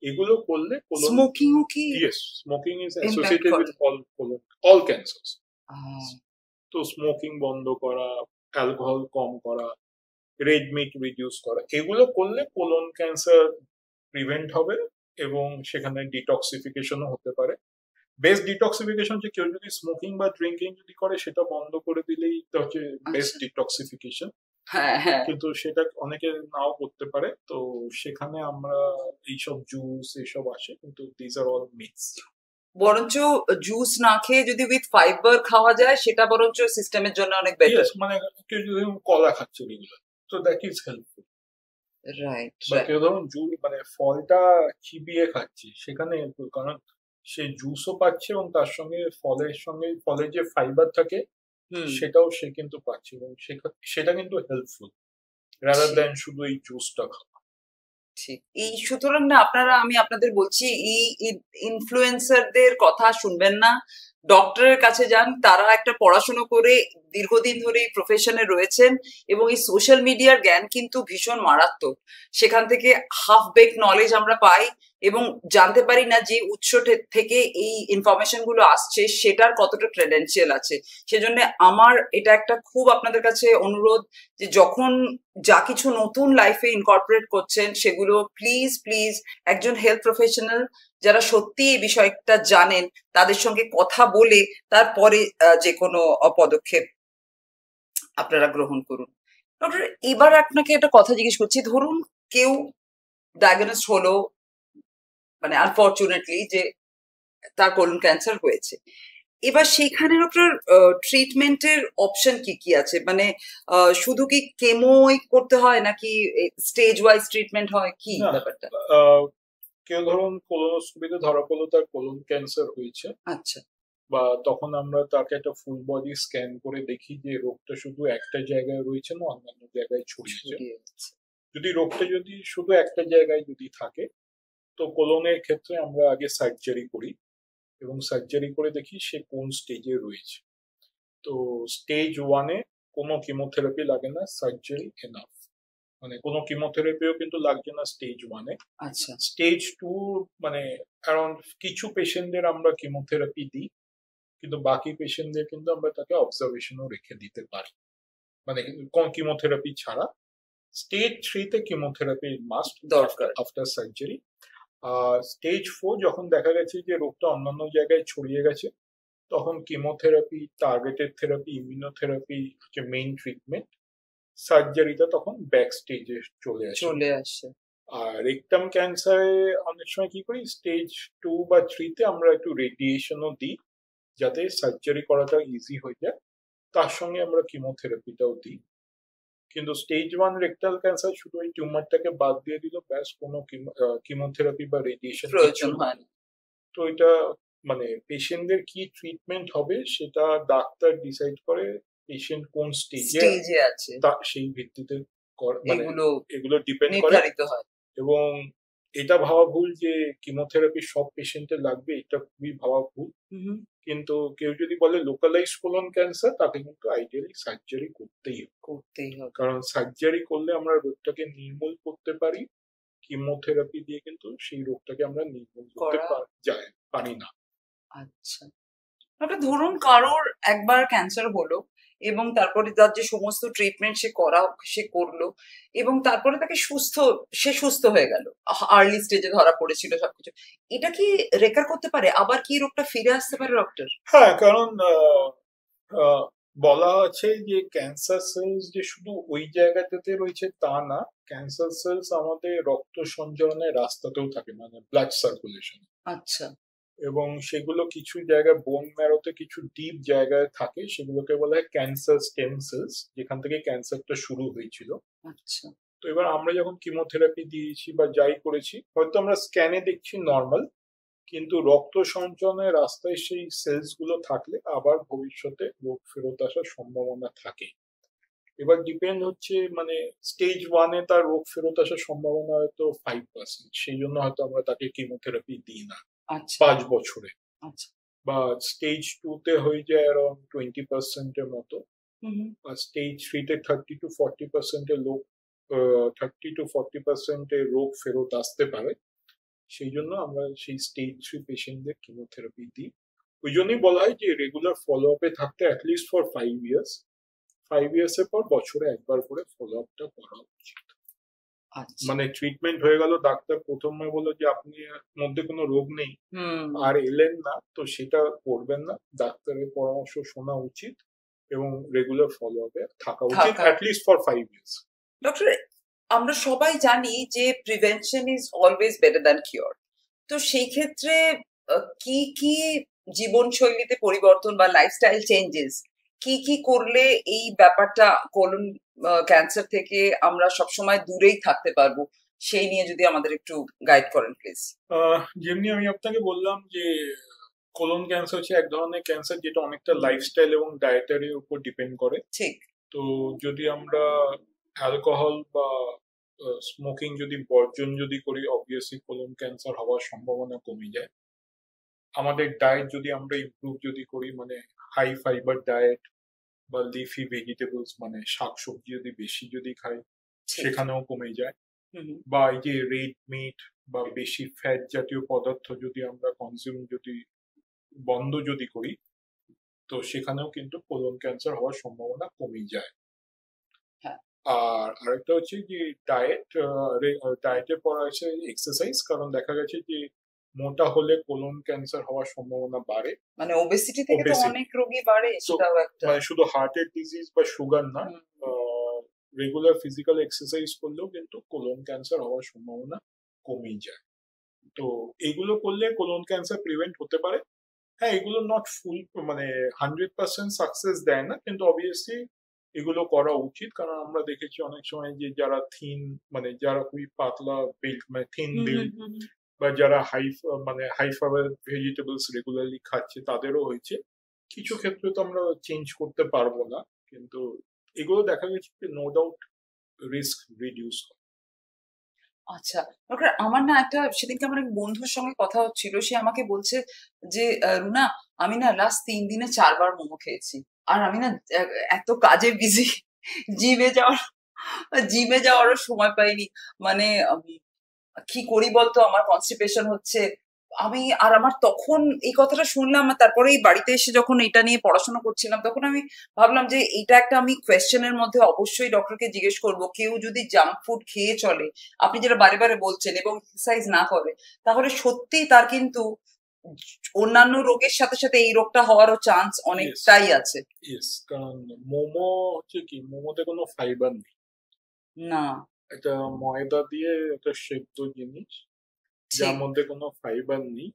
এগুলো করলে স্মোকিং কি? Yes, smoking is associated with all cancers. তো স্মোকিং বন্ধ করা, অ্যালকোহল কম করা, রেড মিট রিডিউস করা, এগুলো করলে কোলন ক্যান্সার প্রিভেন্ট হবে এবং সেখানে ডিটক্সিফিকেশনও হতে পারে। বেস্ট ডিটক্সিফিকেশন যে কেউ যদি স্মোকিং বা ড্রিঙ্কিং যদি করে সেটা বন্ধ করে দিলেই হচ্ছে বেস্ট ডিটক্সিফিকেশন। কিন্তু সেটা অনেকে নাও করতে পারে, তো সেখানে আমরা এইসব জুস এইসব আসে, কিন্তু দিস আর অল মিথস। বরঞ্চ জুস না খেয়ে যদি উইথ ফাইবার খাওয়া যায় সেটা বরঞ্চ সিস্টেমের জন্য অনেক বেটার। মানে কেউ যদি কলা খাচ্ছে রেগুলার, তো দ্যাট ইজ হেল্পফুল। রাইট। বা কেউ ধরুন মানে ফলটা চিবিয়ে খাচ্ছে, সেখানে কারণ সে জুসও পাচ্ছে এবং তার সঙ্গে ফলের যে ফাইবার থাকে সেটাও সে কিন্তু পাচ্ছে, এবং সেটা কিন্তু হেল্পফুল রাদার দ্যান শুধু এই জুসটা খাওয়া। ঠিক। এই সুতরাং না আপনারা, আমি আপনাদের বলছি, এই ইনফ্লুয়েন্সারদের কথা শুনবেন না, ডক্টরের কাছে যান। তারা একটা পড়াশোনা করে দীর্ঘদিন ধরে এই প্রফেশনে রয়েছেন এবং এই সোশ্যাল মিডিয়ার জ্ঞান কিন্তু ভীষণ মারাত্মক। সেখান থেকে হাফ বেক নলেজ আমরা পাই এবং জানতে পারি না যে উৎস থেকে এই ইনফরমেশন গুলো আসছে সেটার কতটা ক্রেডেন্সিয়াল আছে। সেজন্য আমার এটা একটা খুব আপনাদের কাছে অনুরোধ যে যখন যা কিছু নতুন লাইফে ইনকর্পোরেট করছেন সেগুলো প্লিজ প্লিজ একজন হেলথ প্রফেশনাল যারা সত্যি এই বিষয়টা জানেন তাদের সঙ্গে কথা বলে তারপরে যে কোনো পদক্ষেপ আপনারা গ্রহণ করুন। ডক্টর, এবার আপনাকে একটা কথা জিজ্ঞেস করছি, ধরুন কেউ ডায়াগনোস হলো, মানে আনফরচুনেটলি, যে তার কোলন ক্যান্সার হয়েছে, এবার সেখানে ডক্টর ট্রিটমেন্টের অপশন কি কি আছে? মানে শুধু কি কেমোই করতে হয় নাকি স্টেজ ওয়াইজ ট্রিটমেন্ট হয়, কি ব্যাপারটা? কেউ ধরুন কোলোনোস্কোপিতে ধরা পড়লো তার কোলন ক্যান্সার হয়েছে, আচ্ছা, বা তখন আমরা তাকে একটা ফুল বডি স্ক্যান করে দেখি যে রোগটা শুধু একটা জায়গায় রয়েছে না অন্যান্য জায়গায় ছড়িয়েছে। যদি রোগটা যদি শুধু একটা জায়গায় যদি থাকে, তো কোলনের ক্ষেত্রে আমরা আগে সার্জারি করি এবং সার্জারি করে দেখি সে কোন স্টেজে রয়েছে। তো স্টেজ 1-এ কোনো কিমোথেরাপি লাগে না, সার্জারি এনাফ, মানে কোনো কিমোথেরাপিও কিন্তু লাগছে না স্টেজ 1-এ। আচ্ছা। স্টেজ 2 মানে অ্যারাউন্ড কিছু পেশেন্টদের আমরা কিমোথেরাপি দিই, কিন্তু বাকি পেশেন্টদের কিন্তু আমরা তাকে অবজারভেশনও রেখে দিতে পারি, মানে কোন কিমোথেরাপি ছাড়া। স্টেজ 3-তে কিমোথেরাপি মাস্ট দরকার আফটার সার্জারি। স্টেজ 4 যখন দেখা গেছে যে রোগটা অন্যান্য জায়গায় ছড়িয়ে গেছে, তখন কিমোথেরাপি, টার্গেটেড থেরাপি, ইমিউনোথেরাপি হচ্ছে মেইন ট্রিটমেন্ট। সার্জারিটা তখন ব্যাক স্টেজে চলে আসে। আর রেকটাম ক্যান্সারে অনেক সময় কি করি, স্টেজ 2 বা 3-তে আমরা একটু রেডিয়েশনও দিই যাতে সার্জারি করাটা ইজি হয়ে যায়, তার সঙ্গে আমরা কিমোথেরাপিটাও দিই। কিন্তু স্টেজ 1 রেকটাল ক্যান্সার শুধু ওই টিউমারটাকে বাদ দিয়ে দিল, ব্যাস, কোনো কিমোথেরাপি বা রেডিয়েশন প্রয়োজন হয় না। তো এটা মানে পেশেন্টদের কি ট্রিটমেন্ট হবে সেটা ডাক্তার ডিসাইড করে, পেশেন্ট কোন স্টেজে আছে সেই ভিত্তিতে মানে এগুলো ডিপেন্ড করে। এবং এটা ভাবা ভুল যে কিমোথেরাপি সব পেশেন্টের লাগবে, এটা খুবই ভাবা ভুল। কিন্তু কেউ যদি বলে লোকালাইজ কোলন ক্যান্সার, তাকে কিন্তু আইডিয়ালি সার্জারি করতেই হবে, কারণ সার্জারি করলে আমরা রোগটাকে নির্মূল করতে পারি, কিমোথেরাপি দিয়ে কিন্তু সেই রোগটাকে আমরা নির্মূল করতে পারি না। আচ্ছা, ধরুন কারোর একবার ক্যান্সার হলো এবং তারপরে তার যে সমস্ত ট্রিটমেন্ট সে করলো এবং তারপরে তাকে সুস্থ হয়ে গেল, আর্লি স্টেজে ধরা পড়েছিল সবকিছু, এটা কি রেকার করতে পারে? আবার কি রোগটা ফিরে আসতে পারে ডক্টর? হ্যাঁ, কারণ বলা আছে যে ক্যান্সার সেলস যে শুধু ওই জায়গাটাতে রয়েছে তা না, ক্যান্সার সেলস আমাদের রক্ত সঞ্চালনের রাস্তাতেও থাকে, মানে ব্লাড সার্কুলেশন। আচ্ছা। এবং সেগুলো কিছু জায়গায় বোন ম্যারোতে কিছু ডিপ জায়গায় থাকে, সেগুলোকে বলা হয় ক্যান্সার স্টেম সেলস, যেখান থেকে ক্যান্সারটা শুরু হয়েছিল। আচ্ছা। তো এবার আমরা যখন কিমোথেরাপি দিয়েছি বা যাই করেছি, হয়তো আমরা স্ক্যানে দেখছি নর্মাল, কিন্তু রক্ত সঞ্চালনের রাস্তায় সেই সেলস গুলো থাকলে আবার ভবিষ্যতে রোগ ফেরত আসার সম্ভাবনা থাকে। এবার ডিপেন্ড হচ্ছে, মানে স্টেজ 1-এ তার রোগ ফেরত আসার সম্ভাবনা হয়তো 5%, সেই জন্য হয়তো আমরা তাকে কিমোথেরাপি দিই না 5 বছরে। বা স্টেজ 2-তে হয়ে যায় অ্যারাউন্ড 20% মতো, আর স্টেজ 3-তে 30-40% লোক 30-40% রোগ ফেরত আসতে পারে। সেই জন্য আমরা সেই স্টেজ 3 পেশেন্টদের কিমোথেরাপি দিই। ওই জন্যই বলা হয় যে রেগুলার ফলো আপে থাকতে, অ্যাটলিস্ট ফর 5 ইয়ার্স। 5 ইয়ার্সের পর বছরে একবার করে ফলো আপটা করা উচিত। মানে ট্রিটমেন্ট হয়ে গেল, ডাক্তার প্রথমে বললো যে আপনি মধ্যে কোনো রোগ নেই, আর এলেন না, তো সেটা করবেন না। ডাক্তারের পরামর্শ শোনা উচিত এবং রেগুলার ফলো আপে থাকা উচিত, অ্যাটলিস্ট ফর 5 ইয়ার্স। ডক্টর, আমরা সবাই জানি যে prevention is always better than cure. তো সেই ক্ষেত্রে কি কি জীবনশৈলীতে পরিবর্তন বা লাইফস্টাইল চেঞ্জেস কি করলে এই ব্যাপারটা কোলন ক্যান্সার থেকে আমরা সবসময় দূরেই থাকতে পারবো, সেই নিয়ে যদি আমাদের একটু গাইড করেন প্লিজ। যেমনি আমি আপনাকে বললাম যে কোলন ক্যান্সার হচ্ছে এক ধরনের ক্যান্সার যেটা অনেকটা লাইফস্টাইল এবং ডায়েটারির উপর ডিপেন্ড করে। ঠিক। তো যদি আমরা অ্যালকোহল বা স্মোকিং যদি বর্জন করি, অবভিয়াসলি কোলন ক্যান্সার হওয়ার সম্ভাবনা কমে যায়। আমাদের ডায়েট যদি আমরা ইমপ্রুভ করি, মানে হাই ফাইবার ডায়েট বা লিফি ভেজিটেবলস, মানে শাকসবজি বেশি খাই, সেখানেও কমে যায়। বা এই যে রেড মিট বা বেশি ফ্যাট জাতীয় পদার্থ যদি আমরা কনজিউম বন্ধ করি, তো সেখানেও কিন্তু কোলন ক্যান্সার হওয়ার সম্ভাবনা কমে যায়। আর আরেকটা হচ্ছে যে ডায়েটের পর আছে এক্সারসাইজ, কারণ দেখা গেছে যে মোটা হলে কোলন ক্যান্সার হওয়ার সম্ভাবনা বাড়ে। মানে ওবেসিটি থেকে তো অনেক রোগী বাড়ে, সেটাও একটা। মানে শুধু হার্টের ডিজিজ বা সুগার না, রেগুলার ফিজিক্যাল এক্সারসাইজ করলেও কিন্তু কোলন ক্যান্সার হওয়ার সম্ভাবনা কমে যায়। তো এগুলো করলে কোলন ক্যান্সার প্রিভেন্ট হতে পারে। হ্যাঁ, এগুলো নট ফুল, মানে 100% সাকসেস দেয় না, কিন্তু অবভিয়াসলি এগুলো করা উচিত। কারণ আমরা দেখেছি অনেক সময় যে যারা থিন, মানে যারা খুবই পাতলা বিল্ড, মানে থিন বিল্ড, বা যারা হাই ফাইবার ভেজিটেবলস রেগুলারলি খাচ্ছে, তাদেরও হয়েছে। কিছু ক্ষেত্রে তো আমরা চেঞ্জ করতে পারবো না, কিন্তু এগুলো দেখা গেছে যে নো ডাউট রিস্ক রিডিউস হয়। আচ্ছা ডক্টর, আমার না একটা সেদিনকে আমার এক বন্ধুর সঙ্গে কথা হচ্ছিল, সে আমাকে বলছে যে রুনা, আমি না লাস্ট 3 দিনে 4 বার মোমো খেয়েছি, আর আমি না এত কাজে বিজি, জিমে যাওয়ারও সময় পাইনি। মানে কি করি বলতো, আমার কনস্টিপেশন হচ্ছে। আমার তখন এই কথাটা শুনলাম, তারপরে এই বাড়িতে এসে যখন এটা নিয়ে পড়াশোনা করছিলাম, তখন আমি ভাবলাম যে এটা একটা আমি কোয়েশ্চেনের মধ্যে অবশ্যই ডক্টরকে জিজ্ঞেস করব। কেউ যদি জাঙ্ক ফুড খেয়ে চলে, আপনি যেটা বারে বারে বলছেন, এবং এক্সারসাইজ না করে, তাহলে সত্যি তার কিন্তু অন্যান্য রোগের সাথে সাথে এই রোগটা হওয়ারও চান্স অনেকটাই আছে। কারণ মোমো হচ্ছে কি, মোমোতে কোনো ফাইবার নেই না, এটা ময়দা দিয়ে একটা সেদ্ধ জিনিস, যার মধ্যে কোনো ফাইবার নেই।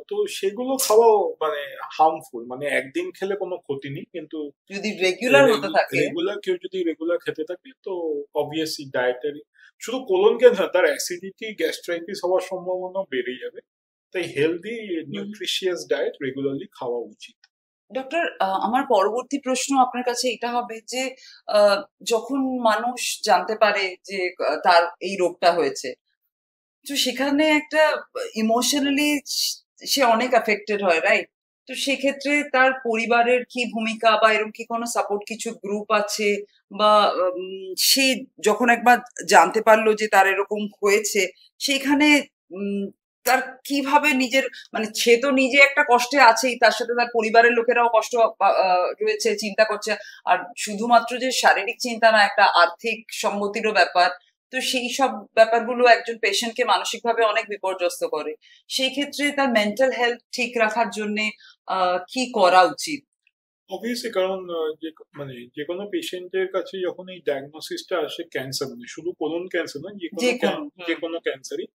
তো সেগুলো খাওয়াও মানে হার্মফুল। মানে একদিন খেলে কোনো ক্ষতি নেই, কিন্তু যদি রেগুলার হতে থাকে, কেউ যদি রেগুলার খেতে থাকে, তো অবভিয়াসলি ডায়েটারি, শুধু কোলন ক্যান্সার, তার অ্যাসিডিটি, গ্যাস্ট্রাইটিস হওয়ার সম্ভাবনা বেড়ে যাবে। তাই হেলদি নিউট্রিশিয়াস ডায়েট রেগুলারলি খাওয়া উচিত। ডক্টর, আমার পরবর্তী প্রশ্ন আপনার কাছে এটা হবে যে যখন মানুষ জানতে পারে যে তার এই রোগটা হয়েছে, তো সেখানে একটা ইমোশনালি সে অনেক এফেক্টেড হয়, রাইট? তো সেক্ষেত্রে তার পরিবারের কি ভূমিকা বা এরকম কি কোনো সাপোর্ট কিছু গ্রুপ আছে, বা সে যখন একবার জানতে পারলো যে তার এরকম হয়েছে, সেখানে তার কিভাবে নিজের, মানে সে তো নিজে একটা কষ্টে আছেই, তার সাথে তার পরিবারের লোকেরাও কষ্ট রয়েছে, চিন্তা করছে। আর শুধুমাত্র যে শারীরিক চিন্তা না, একটা আর্থিক সঙ্গতিরও ব্যাপার। তো সেই সব ব্যাপারগুলো একজন পেশেন্টকে মানসিকভাবে অনেক বিপর্যস্ত করে। সেই ক্ষেত্রে তার মেন্টাল হেলথ ঠিক রাখার জন্য কি করা উচিত? অবভিয়াসলি, কারণ মানে যে কোনো পেশেন্টের কাছে যখন এই ডায়াগনোসিসটা আসে ক্যান্সার, মানে শুধু কোলন ক্যান্সার না, যে কোনো ক্যান্সারই,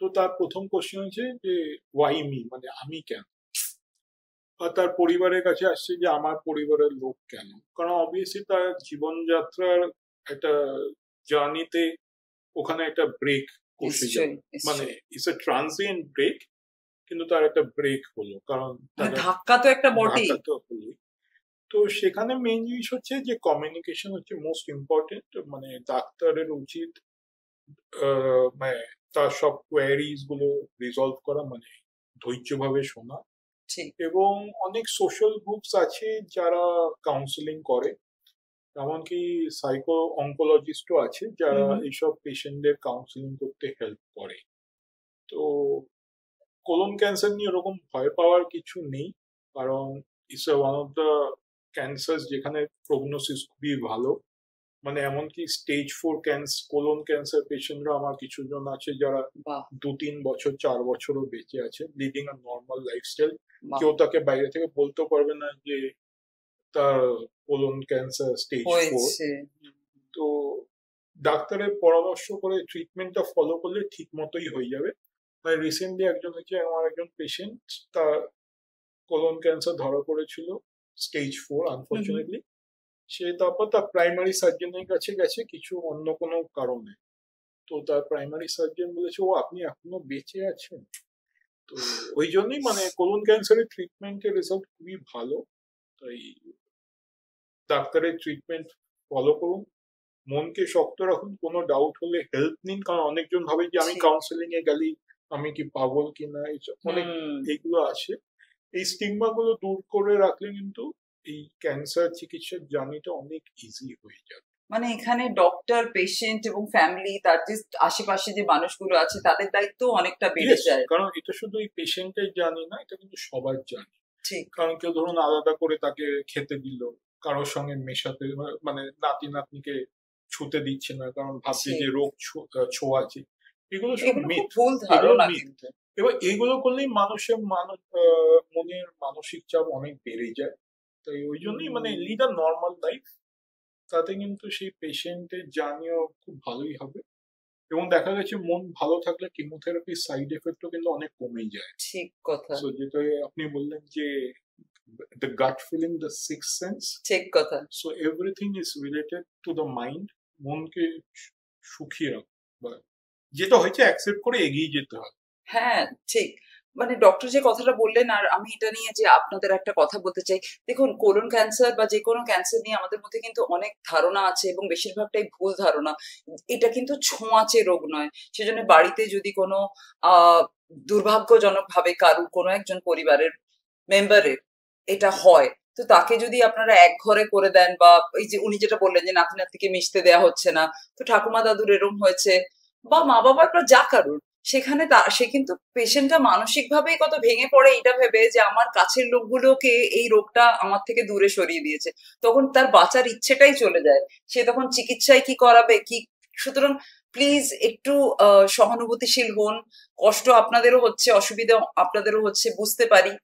তো তার প্রথম কোশ্চেন হচ্ছে যে ওয়াই মি, মানে আমি কেন। আর তার পরিবারের কাছে আসছে যে আমার পরিবারের লোক কেন। কারণ অবভিয়াসলি তার জীবনযাত্রার একটা জার্নিতে ওখানে একটা ব্রেক করছে, মানে ইটস এ ট্রানজিয়েন্ট ব্রেক, কিন্তু তার একটা ব্রেক হলো, কারণ ধাক্কা তো একটা বটেই। তো সেখানে মেইন জিনিস হচ্ছে যে কমিউনিকেশন হচ্ছে মোস্ট ইম্পর্টেন্ট। মানে ডাক্তারের উচিত মানে তার সব কোয়ারিজ গুলো রিজলভ করা, মানে ধৈর্যভাবে শোনা। এবং অনেক সোশ্যাল গ্রুপস আছে যারা কাউন্সিলিং করে, এমনকি সাইকো অঙ্কোলজিস্টও আছে যারা এইসব পেশেন্টদের কাউন্সিলিং করতে হেল্প করে। তো কোলন ক্যান্সার নিয়ে ওরকম ভয় পাওয়ার কিছু নেই, কারণ it's one of the cancer যেখানে প্রগনোসিস খুবই ভালো। মানে এমনকি স্টেজ 4 কোলন ক্যান্সার পেশেন্টরা আমার কিছু জন আছে যারা 2-3 বছর 4 বছরও বেঁচে আছে, লিডিং আ নর্মাল লাইফস্টাইল। কেউ তাকে বাইরে থেকে বলতে পারবে না যে তার কোলন ক্যান্সার স্টেজ 4। তো ডাক্তারের পরামর্শ করে ট্রিটমেন্টটা ফলো করলে ঠিক মতোই হয়ে যাবে। মানে রিসেন্টলি আমার একজন পেশেন্ট, তার কোলন ক্যান্সার ধরা পড়েছিল স্টেজ 4 আনফরচুনেটলি। সে তারপর তার প্রাইমারি সার্জনের কাছে গেছে কিছু অন্য কোনো কারণে। তো তার প্রাইমারি সার্জন বলেছে ও আপনি এখনো বেঁচে আছেন। তো ওই জন্যই মানে কোলন ক্যান্সারের ট্রিটমেন্টের রেজাল্ট খুবই ভালো। তাই ডাক্তারের ট্রিটমেন্ট ফলো করুন, মনকে শক্ত রাখুন, কোনো ডাউট হলে হেল্প নিন। কারণ অনেকজন ভাবে যে আমি কাউন্সেলিং এ গেলি আমি কি পাগল কিনা, এইসব অনেক এইগুলো আসে। এই স্টিগমা গুলো দূর করে রাখলে কিন্তু এই ক্যান্সার চিকিৎসার জার্নিটা অনেক ইজি হয়ে যাবে। মানে এখানে ডক্টর, পেশেন্ট এবং ফ্যামিলি, তার যে আশেপাশে যে মানুষগুলো আছে তাদের দায়িত্ব অনেকটা বেড়ে যায়। কারণ এটা শুধু এই পেশেন্টের জার্নি না, এটা কিন্তু সবার জার্নি। ঠিক, কারণ কেউ ধরুন আলাদা করে তাকে খেতে দিল, কারোর সঙ্গে মেশাতে, মানে নাতি নাতনিকে ছুতে দিচ্ছে না কারণ ভাবছে যে রোগ ছোঁয়াছে। এগুলো সব মিথ, ভুল ধারণা। এবার এগুলো করলেই মানুষের মনের মানসিক চাপ অনেক বেড়ে যায়। তাই ওই জন্যই মানে লিড আ নর্মাল লাইফ, তাতে কিন্তু সেই পেশেন্টের জার্নিও খুব ভালোই হবে। এবং দেখা গেছে মন ভালো থাকলে কিমোথেরাপির সাইড এফেক্টও কিন্তু অনেক কমে যায়। ঠিক কথা। সো যেটা আপনি বললেন যে the gut feeling, the sixth sense, ঠিক কথা। so everything is related to the mind. মনকে সুখী রাখা, যেটা হয়েছে অ্যাকসেপ্ট করে এগিয়ে যেতে হবে। হ্যাঁ ঠিক, মানে ডক্টর যে কথাটা বললেন, আর আমি এটা নিয়ে যে আপনাদের একটা কথা বলতে চাই। দেখুন, কোলন ক্যান্সার বা যে কোনো ক্যান্সার নিয়ে আমাদের মধ্যে কিন্তু অনেক ধারণা আছে এবং বেশিরভাগটাই ভুল ধারণা। এটা কিন্তু ছোঁয়াচে রোগ নয়। সেজন্য বাড়িতে যদি কোনো দুর্ভাগ্যজনক ভাবে কারুর, কোনো একজন পরিবারের মেম্বারের এটা হয়, তো তাকে যদি আপনারা এক ঘরে করে দেন, বা এই যে উনি যেটা বললেন যে নাতি নাতিকে মিশতে দেওয়া হচ্ছে না, তো ঠাকুমা দাদুর এরম হয়েছে, বা মা বাবার বা যা কারুর, সেখানে সে কিন্তু পেশেন্টটা মানসিক ভাবেই কত ভেঙে পড়ে এটা ভেবে যে আমার কাছের লোকগুলোকে এই রোগটা আমার থেকে দূরে সরিয়ে দিয়েছে। তখন তার বাঁচার ইচ্ছেটাই চলে যায়, সে তখন চিকিৎসায় কি করাবে কি। সুতরাং প্লিজ একটু সহানুভূতিশীল হন। কষ্ট আপনাদেরও হচ্ছে, অসুবিধা আপনাদেরও হচ্ছে, বুঝতে পারি,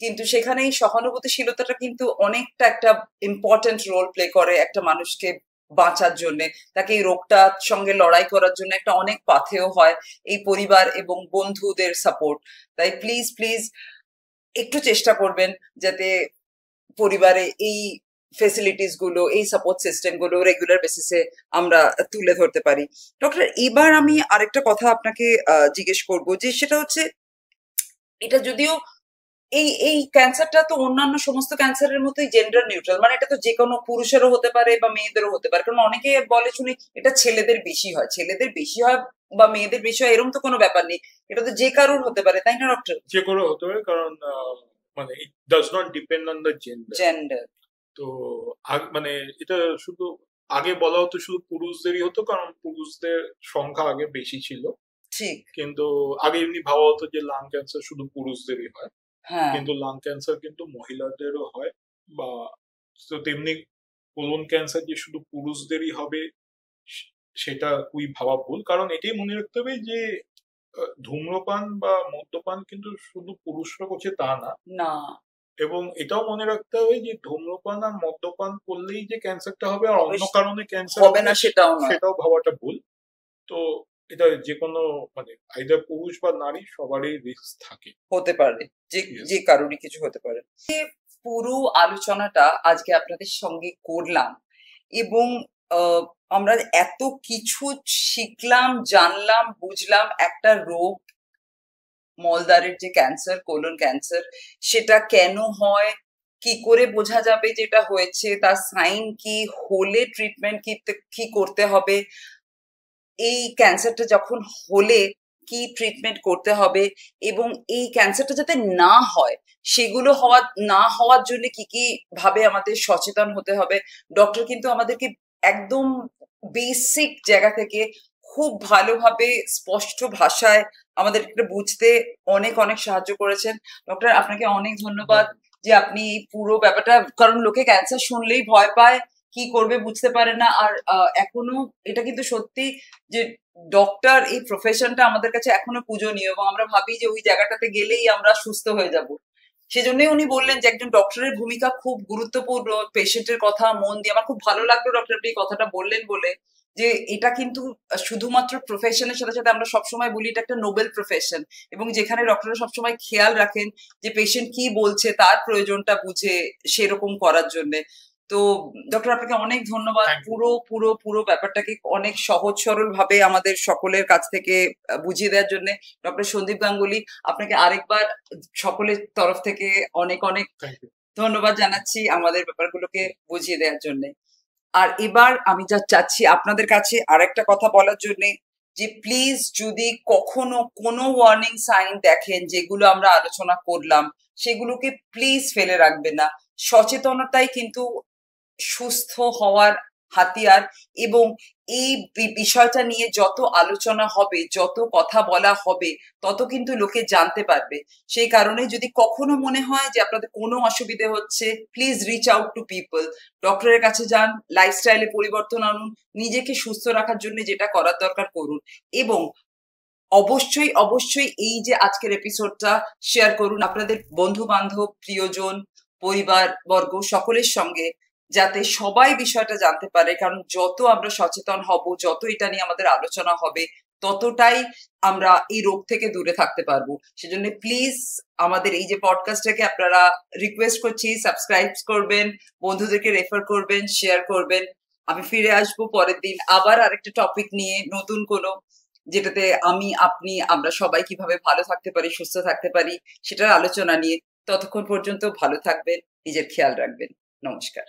কিন্তু সেখানে এই সহানুভূতিশীলতাটা কিন্তু অনেকটা একটা ইম্পর্টেন্ট রোল প্লে করে একটা মানুষকে বাঁচার জন্য, তাকে এই রোগটার সঙ্গে লড়াই করার জন্য একটা অনেক পাথেয় হয় এই পরিবার এবং বন্ধুদের সাপোর্ট। তাই প্লিজ প্লিজ একটু চেষ্টা করবেন যাতে পরিবারে এই ফেসিলিটিস গুলো, এই সাপোর্ট সিস্টেম গুলো রেগুলার বেসিসে আমরা তুলে ধরতে পারি। ডক্টর, এবার আমি আরেকটা কথা আপনাকে জিজ্ঞেস করবো, যে সেটা হচ্ছে, এটা যদিও এই ক্যান্সারটা তো অন্যান্য সমস্ত ক্যান্সারের মতোই জেন্ডার নিউট্রাল, মানে এটা তো যে কোনো পুরুষেরও হতে পারে বা মেয়েদেরও হতে পারে। কারণ অনেকে বলে শুনি এটা ছেলেদের বেশি হয়, ছেলেদের বেশি হয় বা মেয়েদের বেশি হয়, এরকম তো কোনো ব্যাপার নেই, এটা তো যে কারোর হতে পারে, তাই না ডক্টর? যে কারোর হতে পারে, কারণ মানে it does not depend on the gender. তো মানে এটা শুধু আগে বলা হতো শুধু পুরুষদেরই হতো, কারণ পুরুষদের সংখ্যা আগে বেশি ছিল। ঠিক। কিন্তু আগে এমনি ভাবা হতো যে লাং ক্যান্সার শুধু পুরুষদেরই হয়, কিন্তু লাং ক্যান্সার কিন্তু মহিলাদেরও হয়। বা তো তেমনি কোলন ক্যান্সার যে শুধু পুরুষদেরই হবে সেটা খুবই ভাবা ভুল। কারণ এটাই মনে রাখতে হবে যে ধূম্রপান বা মদ্যপান কিন্তু শুধু পুরুষরা করছে তা না। এবং এটাও মনে রাখতে হবে যে ধূম্রপান আর মদ্যপান করলেই যে ক্যান্সারটা হবে আর অন্য কারণে ক্যান্সার হবে না সেটাও ভাবাটা ভুল। তো এটা যে কোনো মানে আইদার পুরুষ বা নারী সবারই রিস্ক থাকে, হতে পারে, যে কারণে কিছু হতে পারে। পুরো আলোচনাটা আজকে আপনাদের সঙ্গে করলাম এবং আমরা এত কিছু শিখলাম, জানলাম, বুঝলাম। একটা রোগ, মলদ্বারের যে ক্যান্সার, কোলন ক্যান্সার, সেটা কেন হয়, কি করে বোঝা যাবে যেটা হয়েছে, তার সাইন কি, হলে ট্রিটমেন্ট কি করতে হবে, এই ক্যান্সারটা যখন হলে কি ট্রিটমেন্ট করতে হবে, এবং এই ক্যান্সারটা যাতে না হয় সেগুলো না হওয়ার জন্য কি কি ভাবে আমাদের সচেতন হতে হবে। ডক্টর কিন্তু আমাদেরকে একদম বেসিক জায়গা থেকে খুব ভালোভাবে স্পষ্ট ভাষায় আমাদেরকে বুঝতে অনেক অনেক সাহায্য করেছেন। ডক্টর, আপনাকে অনেক ধন্যবাদ যে আপনি এই পুরো ব্যাপারটা, কারণ লোকে ক্যান্সার শুনলেই ভয় পায়, কি করবে বুঝতে পারে না। আর এখনো এটা কিন্তু সত্যি যে ডক্টর এই প্রফেশনটা আমাদের কাছে এখনো পূজনীয়, এবং আমরা ভাবি যে ওই জায়গাটাতে গেলেই আমরা সুস্থ হয়ে যাব। সেজন্যই উনি বললেন যে একজন ডক্টরের ভূমিকা খুব গুরুত্বপূর্ণ, পেশেন্টের কথা মন দিয়ে। আমার খুব ভালো লাগলো ডক্টর আপনি এই কথাটা বললেন বলে, যে এটা কিন্তু শুধুমাত্র প্রফেশনের সাথে সাথে আমরা সবসময় বলি এটা একটা নোবেল প্রফেশন, এবং যেখানে ডক্টররা সবসময় খেয়াল রাখেন যে পেশেন্ট কি বলছে তার প্রয়োজনটা বুঝে সেরকম করার জন্য। তো ডক্টর আপনাকে অনেক ধন্যবাদ পুরো পুরো পুরো ব্যাপারটাকে অনেক সহজ সরল ভাবে আমাদের সকলের কাছ থেকে বুঝিয়ে দেওয়ার জন্য। ডক্টর সন্দীপ গাঙ্গুলি, আপনাকে আরেকবার সকলের তরফ থেকে অনেক অনেক ধন্যবাদ জানাচ্ছি আমাদের ব্যাপারগুলোকে বুঝিয়ে দেওয়ার জন্য। আর এবার আমি যা চাচ্ছি আপনাদের কাছে আরেকটা কথা বলার জন্য, যে প্লিজ যদি কখনো কোনো ওয়ার্নিং সাইন দেখেন যেগুলো আমরা আলোচনা করলাম, সেগুলোকে প্লিজ ফেলে রাখবেন না। সচেতনতাই কিন্তু সুস্থ হওয়ার হাতিয়ার, এবং এই বিষয়টা নিয়ে যত আলোচনা হবে, যত কথা বলা হবে, তত কিন্তু লোকে জানতে পারবে। সেই কারণে যদি কখনো মনে হয় যে আপনাদের কোনো অসুবিধে হচ্ছে, please reach out to people, ডক্টরের কাছে যান, লাইফস্টাইলে পরিবর্তন আনুন, নিজেকে সুস্থ রাখার জন্য যেটা করার দরকার করুন, এবং অবশ্যই অবশ্যই এই যে আজকের এপিসোডটা শেয়ার করুন আপনাদের বন্ধু বান্ধব, প্রিয়জন, পরিবার বর্গ সকলের সঙ্গে, যাতে সবাই বিষয়টা জানতে পারে। কারণ যত আমরা সচেতন হব, যত এটা নিয়ে আমাদের আলোচনা হবে, ততটাই আমরা এই রোগ থেকে দূরে থাকতে পারবো। সেজন্য প্লিজ আমাদের এই যে পডকাস্টটাকে আপনারা রিকোয়েস্ট করছি, সাবস্ক্রাইব করবেন, বন্ধুদেরকে রেফার করবেন, শেয়ার করবেন। আমি ফিরে আসবো পরের দিন আবার আরেকটা টপিক নিয়ে, নতুন কোনো, যেটাতে আমি, আপনি, আমরা সবাই কিভাবে ভালো থাকতে পারি, সুস্থ থাকতে পারি, সেটার আলোচনা নিয়ে। ততক্ষণ পর্যন্ত ভালো থাকবেন, নিজের খেয়াল রাখবেন। নমস্কার।